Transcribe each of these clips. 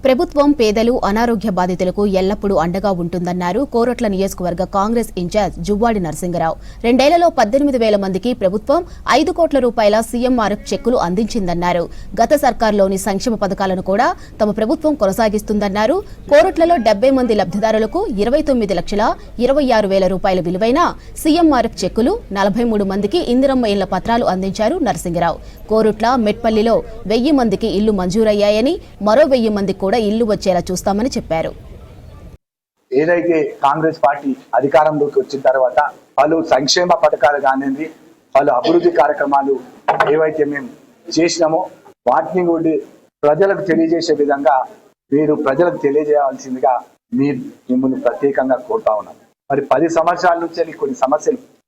ప్రభుత్వం పేదలు అనారోగ్య బాధితులకు ఎల్లప్పుడూ అండగా ఉంటుందన్నారు కోరట్ల నియోజకవర్గ కాంగ్రెస్ ఇన్ఛార్జ్ జువ్వాడి నరసింగరావు. 2 ఏళ్లలో 18,000 మందికి ప్రభుత్వం 5 కోట్ల రూపాయల సీఎంఆర్ఎఫ్ చెక్కులు అందించిందన్నారు. గత సర్కార్లోని సంక్షేమ పథకాలను కూడా తమ ప్రభుత్వం కొనసాగిస్తుందన్నారు. కోరట్లలో 70 మంది లబ్ధిదారులకు 29,26,000 రూపాయల విలువైన సీఎంఆర్ఎఫ్ చెక్కులు, 43 మందికి ఇందిరమ్మ ఇళ్ల పత్రాలు అందించారు నరసింగరావు. కోరుట్ల మెట్పల్లిలో 1000 మందికి ఇళ్లు మంజూరయ్యాయని, మరో 1000 మందికి కూడా ఇల్లు వచ్చేలా చూస్తామని చెప్పారు. ఏదైతే కాంగ్రెస్ పార్టీ అధికారంలోకి వచ్చిన తర్వాత పలు సంక్షేమ పథకాలు కానివ్వండి, పలు అభివృద్ధి కార్యక్రమాలు ఏవైతే మేము చేసినామో వాటిని కూడా ప్రజలకు తెలియజేసే విధంగా మీరు ప్రజలకు తెలియజేయాల్సిందిగా మిమ్మల్ని ప్రత్యేకంగా కోరుతా ఉన్నాం. మరి 10 సంవత్సరాల నుంచి కొన్ని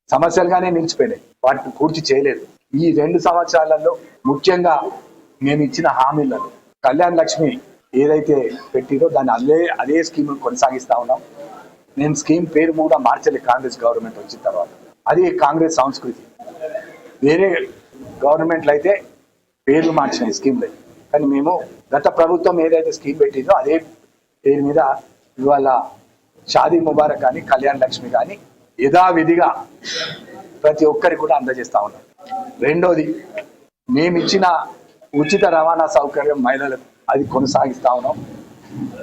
సమస్యలుగానే నిలిచిపోయినాయి, వాటిని పూర్తి చేయలేదు. ఈ 2 సంవత్సరాలలో ముఖ్యంగా మేము ఇచ్చిన హామీలను కళ్యాణ్ లక్ష్మి ఏదైతే పెట్టిరో దాన్ని అదే స్కీమ్ కొనసాగిస్తా ఉన్నాం. నేను స్కీమ్ పేరు కూడా మార్చలే కాంగ్రెస్ గవర్నమెంట్ వచ్చిన తర్వాత. అది కాంగ్రెస్ సంస్కృతి. వేరే గవర్నమెంట్లు అయితే పేర్లు మార్చినాయి స్కీమ్లు, కానీ మేము గత ప్రభుత్వం ఏదైతే స్కీమ్ పెట్టిందో అదే పేరు మీద ఇవాళ షాదీ ముబారక్ కానీ కళ్యాణ్ లక్ష్మి కానీ యథావిధిగా ప్రతి ఒక్కరికి కూడా అందజేస్తా ఉన్నాం. రెండోది, మేమిచ్చిన ఉచిత రవాణా సౌకర్యం మహిళలకు అది కొనసాగిస్తా ఉన్నాం.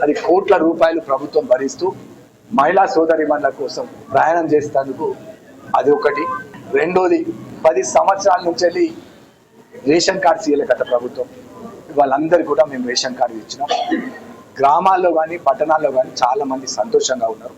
అది కోట్ల రూపాయలు ప్రభుత్వం భరిస్తూ మహిళా సోదరిమణుల కోసం ప్రయాణం చేసేందుకు అది ఒకటి. రెండోది, 10 సంవత్సరాల నుంచి వెళ్ళి రేషన్ కార్డ్స్ ఇవ్వలే గత ప్రభుత్వం. వాళ్ళందరికీ కూడా మేము రేషన్ కార్డు ఇచ్చినాం. గ్రామాల్లో కానీ పట్టణాల్లో కానీ చాలా మంది సంతోషంగా ఉన్నారు.